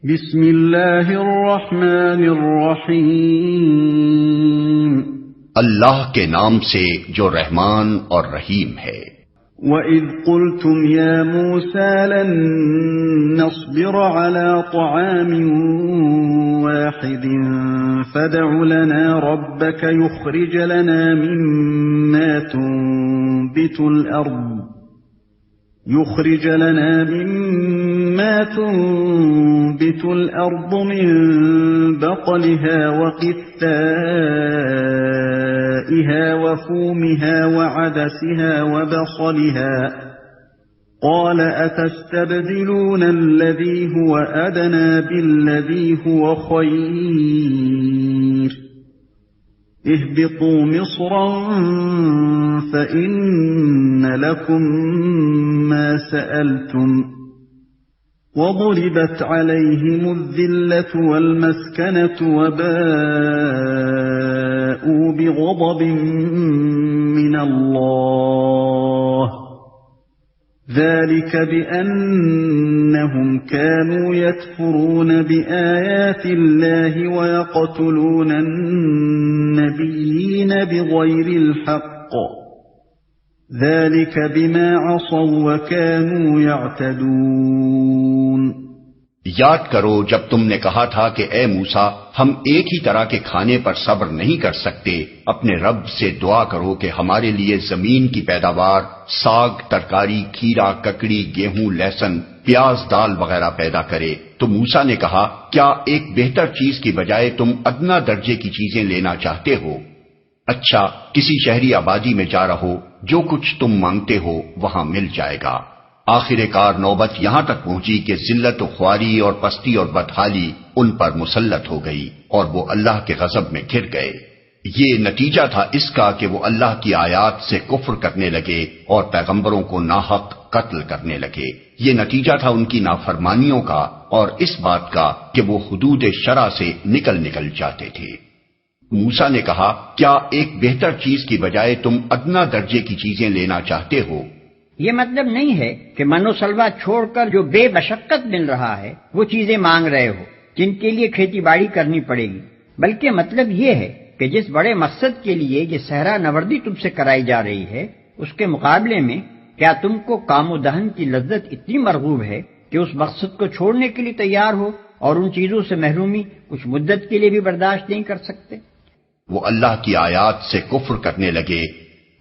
بسم اللہ الرحمن الرحیم، اللہ کے نام سے جو رحمان اور رحیم ہے۔ وَإِذْ قُلْتُمْ يَا مُوسَىٰ لَن نَّصْبِرَ عَلَىٰ طَعَامٍ وَاحِدٍ فَادْعُ لَنَا رَبَّكَ يُخْرِجْ لَنَا مِمَّا تُنبِتُ الْأَرْضُ مِن بَقْلِهَا وَقِثَّائِهَا وَفُومِهَا وَعَدَسِهَا وَبَصَلِهَا قَالَ أَتَسْتَبْدِلُونَ الَّذِي هُوَ أَدْنَىٰ بِالَّذِي هُوَ خَيْرٌ اهْبِطُوا مِصْرًا فَإِنَّ لَكُم مَّا سَأَلْتُمْ وَضُرِبَتْ عَلَيْهِمُ الذِّلَّةُ وَالْمَسْكَنَةُ وَبَاءُوا بِغَضَبٍ مِّنَ اللَّهِ ذَلِكَ بِأَنَّهُمْ كَانُوا يَكْفُرُونَ بِآيَاتِ اللَّهِ وَيَقْتُلُونَ النَّبِيِّينَ بِغَيْرِ الْحَقِّ ذَلِكَ بِمَا عَصَوا وَكَانُوا يَعْتَدُونَ۔ یاد کرو جب تم نے کہا تھا کہ اے موسیٰ، ہم ایک ہی طرح کے کھانے پر صبر نہیں کر سکتے، اپنے رب سے دعا کرو کہ ہمارے لیے زمین کی پیداوار، ساگ، ترکاری، کھیرا، ککڑی، گیہوں، لہسن، پیاز، دال وغیرہ پیدا کرے۔ تو موسیٰ نے کہا، کیا ایک بہتر چیز کی بجائے تم ادنا درجے کی چیزیں لینا چاہتے ہو؟ اچھا، کسی شہری آبادی میں جا رہو، جو کچھ تم مانگتے ہو وہاں مل جائے گا۔ آخر کار نوبت یہاں تک پہنچی کہ ذلت و خواری اور پستی اور بدحالی ان پر مسلط ہو گئی اور وہ اللہ کے غضب میں گر گئے۔ یہ نتیجہ تھا اس کا کہ وہ اللہ کی آیات سے کفر کرنے لگے اور پیغمبروں کو ناحق قتل کرنے لگے۔ یہ نتیجہ تھا ان کی نافرمانیوں کا اور اس بات کا کہ وہ حدود شرع سے نکل جاتے تھے۔ موسیٰ نے کہا، کیا ایک بہتر چیز کی بجائے تم ادنا درجے کی چیزیں لینا چاہتے ہو؟ یہ مطلب نہیں ہے کہ من و سلوہ چھوڑ کر جو بے مشقت مل رہا ہے وہ چیزیں مانگ رہے ہو جن کے لیے کھیتی باڑی کرنی پڑے گی، بلکہ مطلب یہ ہے کہ جس بڑے مقصد کے لیے یہ صحرا نوردی تم سے کرائی جا رہی ہے اس کے مقابلے میں کیا تم کو کام و دہن کی لذت اتنی مرغوب ہے کہ اس مقصد کو چھوڑنے کے لیے تیار ہو اور ان چیزوں سے محرومی کچھ مدت کے لیے بھی برداشت نہیں کر سکتے؟ وہ اللہ کی آیات سے کفر کرنے لگے۔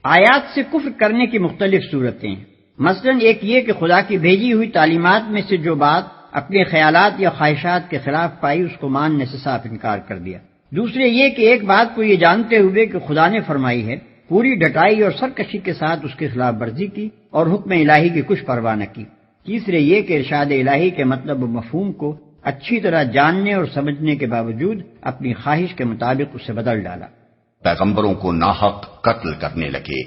آیات سے کفر کرنے کی مختلف صورتیں ہیں۔ مثلا ایک یہ کہ خدا کی بھیجی ہوئی تعلیمات میں سے جو بات اپنے خیالات یا خواہشات کے خلاف پائی اس کو ماننے سے صاف انکار کر دیا۔ دوسرے یہ کہ ایک بات کو یہ جانتے ہوئے کہ خدا نے فرمائی ہے پوری ڈٹائی اور سرکشی کے ساتھ اس کی خلاف ورزی کی اور حکم الہی کی کچھ پرواہ نہ کی۔ تیسرے یہ کہ ارشاد الہی کے مطلب و مفہوم کو اچھی طرح جاننے اور سمجھنے کے باوجود اپنی خواہش کے مطابق اسے بدل ڈالا۔ پیغمبروں کو ناحق قتل کرنے لگے۔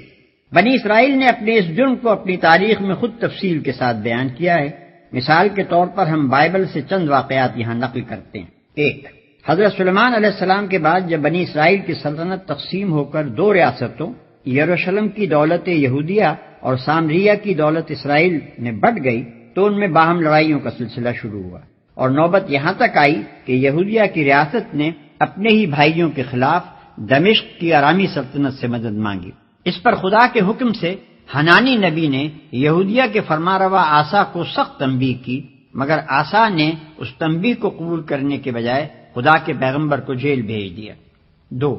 بنی اسرائیل نے اپنے اس جرم کو اپنی تاریخ میں خود تفصیل کے ساتھ بیان کیا ہے۔ مثال کے طور پر ہم بائبل سے چند واقعات یہاں نقل کرتے ہیں۔ 1، حضرت سلیمان علیہ السلام کے بعد جب بنی اسرائیل کی سلطنت تقسیم ہو کر 2 ریاستوں یروشلم کی دولت یہودیہ اور سامریہ کی دولت اسرائیل میں بٹ گئی تو ان میں باہم لڑائیوں کا سلسلہ شروع ہوا اور نوبت یہاں تک آئی کہ یہودیہ کی ریاست نے اپنے ہی بھائیوں کے خلاف دمشق کی آرامی سلطنت سے مدد مانگی۔ اس پر خدا کے حکم سے حنانی نبی نے یہودیہ کے فرمانروا آسا کو سخت تنبیہ کی، مگر آسا نے اس تنبیہ کو قبول کرنے کے بجائے خدا کے پیغمبر کو جیل بھیج دیا۔ 2،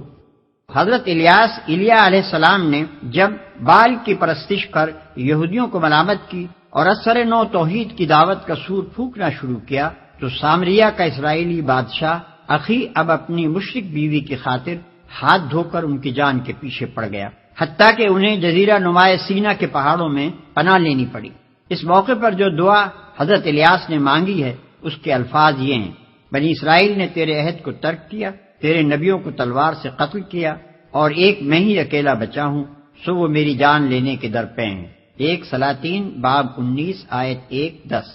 حضرت ایلیا علیہ السلام نے جب بال کی پرستش کر یہودیوں کو ملامت کی اور اثر نو توحید کی دعوت کا سور پھونکنا شروع کیا تو سامریہ کا اسرائیلی بادشاہ اخی اب اپنی مشرک بیوی کی خاطر ہاتھ دھو کر ان کی جان کے پیچھے پڑ گیا، حتیٰ کہ انہیں جزیرہ نمائے سینا کے پہاڑوں میں پناہ لینی پڑی۔ اس موقع پر جو دعا حضرت الیاس نے مانگی ہے اس کے الفاظ یہ ہیں، بنی اسرائیل نے تیرے عہد کو ترک کیا، تیرے نبیوں کو تلوار سے قتل کیا اور ایک میں ہی اکیلا بچا ہوں، سو وہ میری جان لینے کے در پہ ہیں۔ 1 سلاطین باب 19 آیت 1-10۔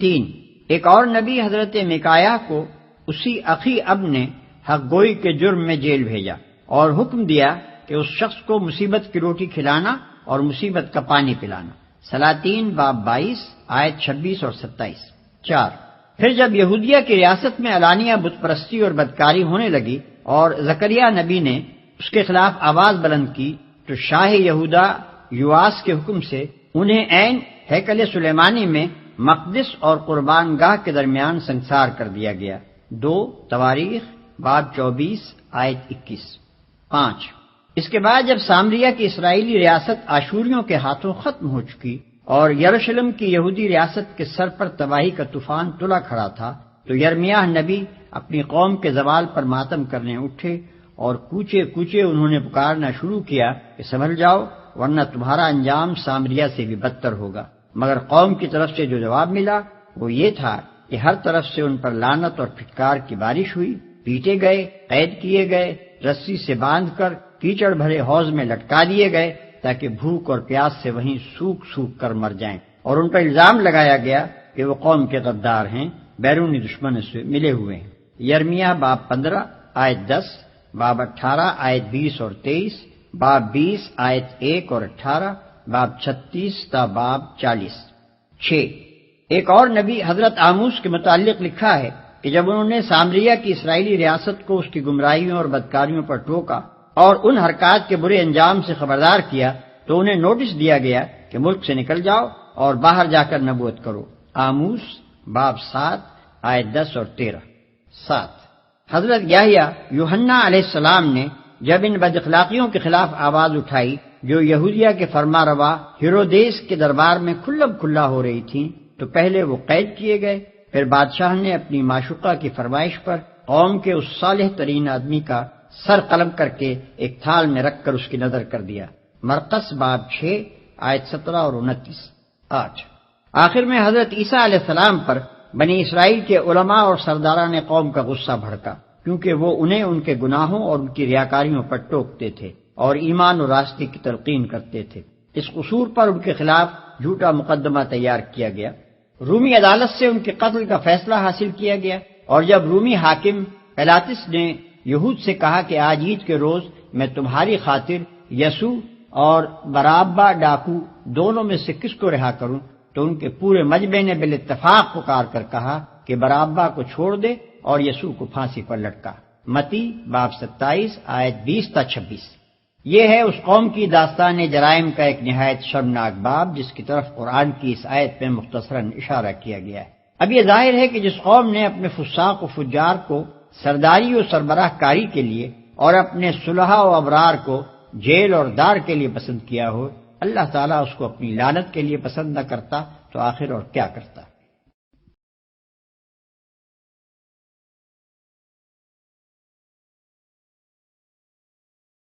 3، ایک اور نبی حضرت میکایا کو اسی اخی اب نے حق گوئی کے جرم میں جیل بھیجا اور حکم دیا کہ اس شخص کو مصیبت کی روٹی کھلانا اور مصیبت کا پانی پلانا۔ سلاطین باب 22 آیت 26 اور 27۔ 4، پھر جب یہودیہ کی ریاست میں علانیہ بت پرستی اور بدکاری ہونے لگی اور زکریا نبی نے اس کے خلاف آواز بلند کی تو شاہ یہودا یواس کے حکم سے انہیں عین ہیکل سلیمانی میں مقدس اور قربان گاہ کے درمیان سنسار کر دیا گیا۔ 2 تواریخ باب 24 آیت 21۔ 5 اس کے بعد جب سامریہ کی اسرائیلی ریاست آشوریوں کے ہاتھوں ختم ہو چکی اور یروشلم کی یہودی ریاست کے سر پر تباہی کا طوفان تلا کھڑا تھا تو یرمیاہ نبی اپنی قوم کے زوال پر ماتم کرنے اٹھے اور کوچے کوچے انہوں نے پکارنا شروع کیا کہ سنبھل جاؤ ورنہ تمہارا انجام سامریہ سے بھی بدتر ہوگا۔ مگر قوم کی طرف سے جو جواب ملا وہ یہ تھا کہ ہر طرف سے ان پر لعنت اور پھٹکار کی بارش ہوئی، پیٹے گئے، قید کیے گئے، رسی سے باندھ کر کیچڑ بھرے حوض میں لٹکا دیے گئے تاکہ بھوک اور پیاس سے وہیں سوکھ سوکھ کر مر جائیں، اور ان پر الزام لگایا گیا کہ وہ قوم کے غدار ہیں، بیرونی دشمن سے ملے ہوئے ہیں۔ یرمیہ باب 15 آیت 10، باب 18 آیت 20 اور 23، باب 20 آیت 1 اور 18، باب 36 تا باب 40۔ 6 ایک اور نبی حضرت آموس کے متعلق لکھا ہے کہ جب انہوں نے سامریہ کی اسرائیلی ریاست کو اس کی گمراہیوں اور بدکاریوں پر ٹوکا اور ان حرکات کے برے انجام سے خبردار کیا تو انہیں نوٹس دیا گیا کہ ملک سے نکل جاؤ اور باہر جا کر نبوت کرو۔ آموس باب 7 آیت 10 اور 13۔ 7 حضرت یحییٰ یوحنا علیہ السلام نے جب ان بد اخلاقیوں کے خلاف آواز اٹھائی جو یہودیہ کے فرما روا ہیرودیس کے دربار میں کھلم کھلا ہو رہی تھیں تو پہلے وہ قید کیے گئے، پھر بادشاہ نے اپنی معشوقہ کی فرمائش پر قوم کے اس صالح ترین آدمی کا سر قلم کر کے ایک تھال میں رکھ کر اس کی نظر کر دیا۔ مرقس باب 6 آیت 17 اور 29۔ 8 آخر میں حضرت عیسیٰ علیہ السلام پر بنی اسرائیل کے علماء اور سرداران قوم کا غصہ بھڑکا، کیونکہ وہ انہیں ان کے گناہوں اور ان کی ریاکاریوں پر ٹوکتے تھے اور ایمان و راستے کی تلقین کرتے تھے۔ اس قصور پر ان کے خلاف جھوٹا مقدمہ تیار کیا گیا، رومی عدالت سے ان کے قتل کا فیصلہ حاصل کیا گیا، اور جب رومی حاکم پیلاطس نے یہود سے کہا کہ آج عید کے روز میں تمہاری خاطر یسوع اور برابا ڈاکو دونوں میں سے کس کو رہا کروں، تو ان کے پورے مجمع نے بالاتفاق پکار کر کہا کہ برابا کو چھوڑ دے اور یسوع کو پھانسی پر لٹکا۔ متی باب 27 آیت 20 تا 26۔ یہ ہے اس قوم کی داستان جرائم کا ایک نہایت شرمناک باب جس کی طرف قرآن کی اس آیت میں مختصراً اشارہ کیا گیا ہے۔ اب یہ ظاہر ہے کہ جس قوم نے اپنے فساق و فجار کو سرداری و سربراہ کاری کے لیے اور اپنے صلحاء و ابرار کو جیل اور دار کے لیے پسند کیا ہو، اللہ تعالیٰ اس کو اپنی لعنت کے لیے پسند نہ کرتا تو آخر اور کیا کرتا۔